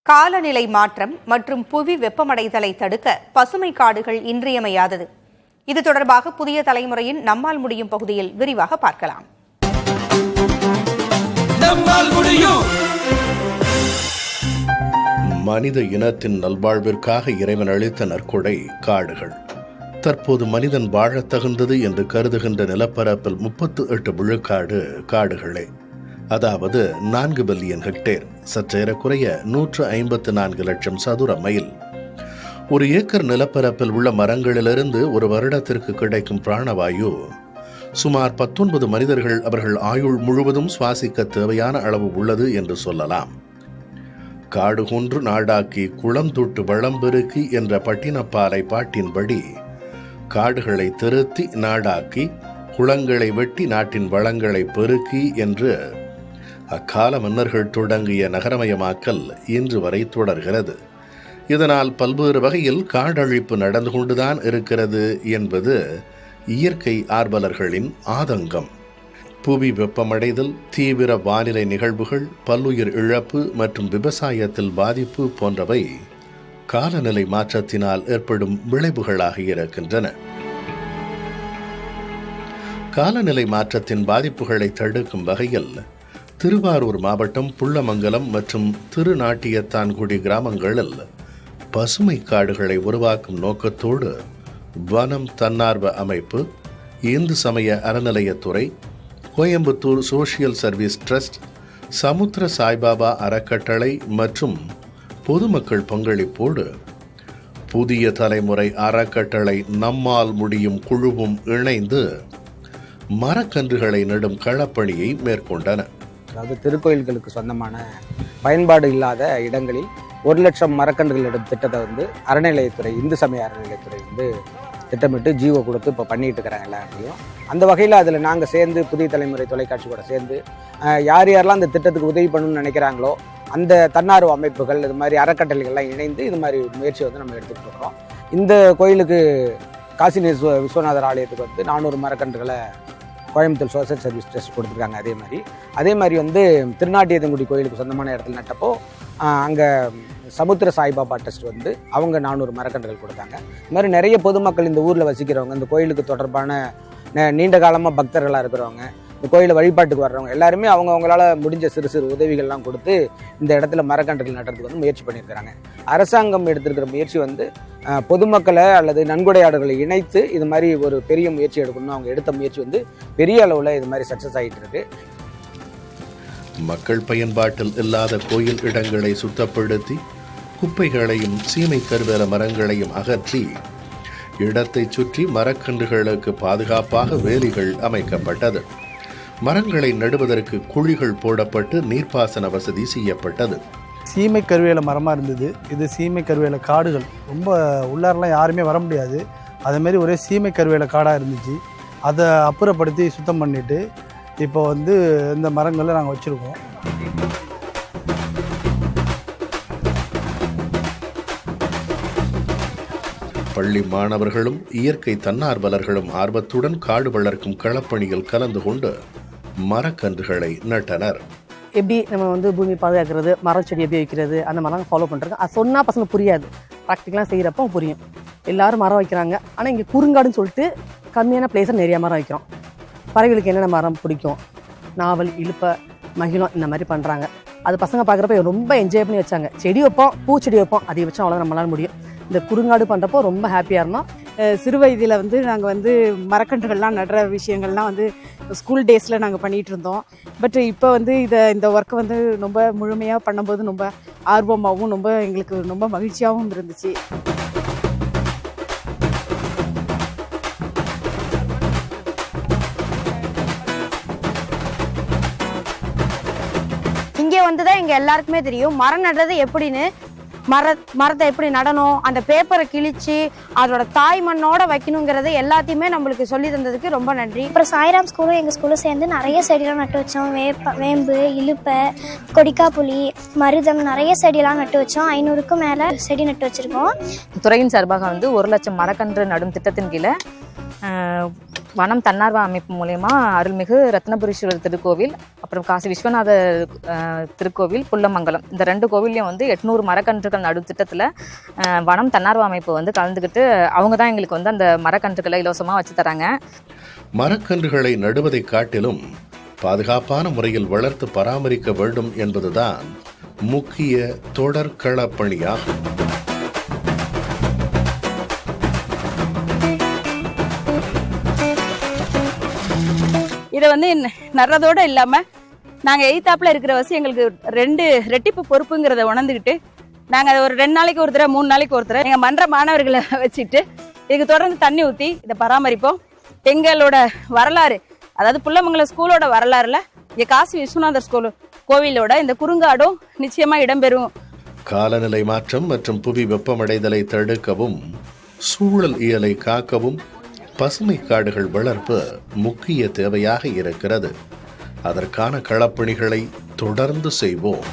காலநிலை மாற்றம் மற்றும் புவி வெப்பமடைதலை தடுக்க பசுமை காடுகள் இன்றியமையாதது. இது தொடர்பாக புதிய தலைமுறையின் நம்மால் முடியும் பகுதியில் விரிவாக பார்க்கலாம். மனித இனத்தின் நல்வாழ்விற்காக இறைவன் அளித்த நற்கொடை காடுகள். தற்போது மனிதன் வாழத் தகுந்தது என்று கருதுகின்ற நிலப்பரப்பில் 38 விழுக்காடு காடுகளே, அதாவது 4 பில்லியன் ஹெக்டேர், சற்றேறக்குறைய 154 லட்சம் சதுர மைல். ஒரு ஏக்கர் நிலப்பரப்பில் உள்ள மரங்களிலிருந்து ஒரு வருடத்திற்கு கிடைக்கும் பிராணவாயு சுமார் 19 மனிதர்கள் அவர்கள் ஆயுள் முழுவதும் சுவாசிக்க தேவையான அளவு உள்ளது என்று சொல்லலாம். காடு கொன்று நாடாக்கி குளம் தொட்டு வளம் பெருக்கி என்ற பட்டினப்பாலை பாட்டின்படி காடுகளை திருத்தி நாடாக்கி குளங்களை வெட்டி நாட்டின் வளங்களை பெருக்கி என்று அக்கால மன்னர்கள் தொடங்கிய நகரமயமாக்கல் இன்று வரை தொடர்கிறது. இதனால் பல்வேறு வகையில் காடழிப்பு நடந்து கொண்டுதான் இருக்கிறது என்பது இயற்கை ஆர்வலர்களின் ஆதங்கம். புவி வெப்பமடைதல், தீவிர வானிலை நிகழ்வுகள், பல்லுயிர் இழப்பு மற்றும் விவசாயத்தில் பாதிப்பு போன்றவை காலநிலை மாற்றத்தினால் ஏற்படும் விளைவுகளாக இருக்கின்றன. காலநிலை மாற்றத்தின் பாதிப்புகளை தடுக்கும் வகையில் திருவாரூர் மாவட்டம் புள்ளமங்கலம் மற்றும் திருநாட்டியத்தான்குடி கிராமங்களில் பசுமை காடுகளை உருவாக்கும் நோக்கத்தோடு வனம் தன்னார்வ அமைப்பு, இந்து சமய அறநிலையத்துறை, கோயம்புத்தூர் சோசியல் சர்வீஸ் ட்ரஸ்ட், சமுத்திர சாய்பாபா அறக்கட்டளை மற்றும் பொதுமக்கள் பங்களிப்போடு புதிய தலைமுறை அறக்கட்டளை நம்மால் முடியும் குழுவும் இணைந்து மரக்கன்றுகளை நடும் களப்பணியை மேற்கொண்டன. அதாவது திருக்கோயில்களுக்கு சொந்தமான பயன்பாடு இல்லாத இடங்களில் 1 லட்சம் மரக்கன்றுகள் நடும் திட்டத்தை அறநிலையத்துறை, இந்து சமய அறநிலையத்துறை திட்டமிட்டு ஜீவோ கொடுத்து இப்போ பண்ணிட்டு இருக்கிறாங்க எல்லாத்தையும். அந்த வகையில் அதில் நாங்கள் சேர்ந்து புதிய தலைமுறை தொலைக்காட்சி கூட சேர்ந்து யார் யாரெல்லாம் அந்த திட்டத்துக்கு உதவி பண்ணணும்னு நினைக்கிறாங்களோ அந்த தன்னார்வ அமைப்புகள், இது மாதிரி அறக்கட்டளைகள்லாம் இணைந்து இது மாதிரி முயற்சியை நம்ம எடுத்துக்கிட்டு இருக்கிறோம். இந்த கோயிலுக்கு காசி விஸ்வநாதர் ஆலயத்துக்கு 400 மரக்கன்றுகளை கோயம்புத்தூர் சோசியல் சர்வீஸ் ட்ரஸ்ட் கொடுத்துருக்காங்க. அதே மாதிரி திருநாட்டியத்தங்குடி கோயிலுக்கு சொந்தமான இடத்துல நட்டப்போ அங்கே சமுத்திர சாய்பாபா ட்ரஸ்ட் அவங்க 400 மரக்கன்றுகள் கொடுத்தாங்க. இது மாதிரி நிறைய பொதுமக்கள் இந்த ஊரில் வசிக்கிறவங்க, இந்த கோயிலுக்கு தொடர்பான நீண்ட காலமாக பக்தர்களாக இருக்கிறவங்க, இந்த கோயிலை வழிபாட்டுக்கு வர்றவங்க எல்லாருமே அவங்களால முடிஞ்ச சிறு சிறு உதவிகள்லாம் கொடுத்து இந்த இடத்துல மரக்கன்றுகள் நடுறதுக்கு முயற்சி பண்ணியிருக்கிறாங்க. அரசாங்கம் எடுத்திருக்கிற முயற்சி பொதுமக்களை அல்லது நன்கொடையாளர்களை இணைத்து இது மாதிரி ஒரு பெரிய முயற்சி எடுக்கணும். அவங்க எடுத்த முயற்சி பெரிய அளவில் இது மாதிரி சக்ஸஸ் ஆகிட்டு இருக்கு. மக்கள் பயன்பாட்டில் இல்லாத கோயில் இடங்களை சுத்தப்படுத்தி குப்பைகளையும் சீமை கருவேல மரங்களையும் அகற்றி இடத்தை சுற்றி மரக்கன்றுகளுக்கு பாதுகாப்பாக வேலிகள் அமைக்கப்பட்டது. மரங்களை நடுவதற்கு குழிகள் போடப்பட்டு நீர்ப்பாசன வசதி செய்யப்பட்டது. சீமை கருவேல மரமாக இருந்தது. இது சீமை கருவேல காடுகள், ரொம்ப உள்ளாரெலாம் யாருமே வர முடியாது. அதேமாரி ஒரே சீமை கருவேல காடாக இருந்துச்சு. அதை அப்புறப்படுத்தி சுத்தம் பண்ணிவிட்டு இப்போ இந்த மரங்களை நாங்கள் வச்சுருக்கோம். பள்ளி மாணவர்களும் இயற்கை தன்னார்வலர்களும் ஆர்வத்துடன் காடு வளர்க்கும் களப்பணியில் கலந்து கொண்டு மரக்கன்றுகளை நட்டனர். எப்படி நம்ம பூமி பாதுகாக்கிறது, மரம் செடி எப்படி வைக்கிறது, அந்த மாதிரிலாம் ஃபாலோ பண்ணுறாங்க. அது சொன்னால் பசங்க புரியாது, ப்ராக்டிக்கலாக செய்கிறப்போ புரியும். எல்லாரும் மரம் வைக்கிறாங்க. ஆனால் இங்கே குறுங்காடுன்னு சொல்லிட்டு கம்மியான பிளேஸில் நிறையா மரம் வைக்கிறோம். பறவைகளுக்கு என்னென்ன மரம் பிடிக்கும், நாவல், இழுப்பை, மகிழம், இந்த மாதிரி பண்ணுறாங்க. அது பசங்க பார்க்குறப்ப ரொம்ப என்ஜாய் பண்ணி வச்சாங்க. செடி வைப்போம், பூச்செடி வைப்போம், அதை வச்சோம், அவ்வளோ நம்மளால முடியும். இந்த குறுங்காடு பண்ணுறப்போ ரொம்ப ஹாப்பியாக இருந்தோம். சிறு வயதில் நாங்கள் மரக்கன்றுகள்லாம் நடுற விஷயங்கள்லாம் ஸ்கூல் டேஸில் நாங்கள் பண்ணிகிட்டு இருந்தோம். பட் இப்போ இந்த ஒர்க்கை ரொம்ப முழுமையாக பண்ணும்போது ரொம்ப ஆர்வமாகவும் ரொம்ப எங்களுக்கு ரொம்ப மகிழ்ச்சியாகவும் இருந்துச்சு. இங்கே தான் எங்கள் எல்லாருக்குமே தெரியும் மரம் நடுறது எப்படின்னு. மரத்தை எப்படி நடணும், அந்த பேப்பரை கிழிச்சு அதோட தாய் மண்ணோட வைக்கணுங்கிறது எல்லாத்தையுமே நம்மளுக்கு சொல்லி தந்ததுக்கு ரொம்ப நன்றி. அப்புறம் சாய்ராம் ஸ்கூலும் எங்கள் ஸ்கூலும் சேர்ந்து நிறைய செடியெல்லாம் நட்டு வச்சோம். வேம்பு, இலுப்பை, கொடிக்காப்புளி, மருதம், நிறைய செடியெல்லாம் நட்டு வச்சோம். 500க்கும் மேலே செடி நட்டு வச்சுருக்கோம். துறையின் சார்பாக 1 லட்சம் மரக்கன்று நடும் திட்டத்தின் கீழே வனம் தன்னார்வ அமைப்பு மூலயமா அருள்மிகு ரத்னபுரீஸ்வரர் திருக்கோவில், அப்புறம் காசி விஸ்வநாதர் திருக்கோவில், புல்லமங்கலம், இந்த 2 கோவில்லையும் வந்து 800 மரக்கன்றுகள் நடு திட்டத்தில் வனம் தன்னார்வ அமைப்பு வந்து கலந்துக்கிட்டு அவங்க தான் எங்களுக்கு வந்து அந்த மரக்கன்றுகளை இலவசமாக வச்சு தராங்க. மரக்கன்றுகளை நடுவதை காட்டிலும் பாதுகாப்பான முறையில் வளர்த்து பராமரிக்க வேண்டும் என்பதுதான் முக்கிய தொடர் களப்பணியாகும். இதை வந்து நடுறதோடு இல்லாமல் நாங்கள் எய்த்தாப்பில் இருக்கிற வசி எங்களுக்கு 2 ரெட்டிப்பு பொறுப்புங்கிறத உணர்ந்துக்கிட்டு நாங்கள் அதை ஒரு 2 நாளைக்கு ஒரு தடவை 3 நாளைக்கு ஒரு தடவை எங்கள் மன்ற மாணவர்களை வச்சுட்டு இதுக்கு தொடர்ந்து தண்ணி ஊற்றி இதை பராமரிப்போம். எங்களோட வரலாறு, அதாவது புல்லமங்கலம் ஸ்கூலோட வரலாறுல இங்கே காசி விஸ்வநாதர் கோவிலோட இந்த குறுங்காடும் நிச்சயமாக இடம்பெறும். காலநிலை மாற்றம் மற்றும் புவி வெப்பமடைதலை தடுக்கவும் சூழல் இயலை காக்கவும் பசுமை காடுகள் வளர்ப்பு முக்கிய தேவையாக இருக்கிறது. அதற்கான களப்பணிகளை தொடர்ந்து செய்வோம்.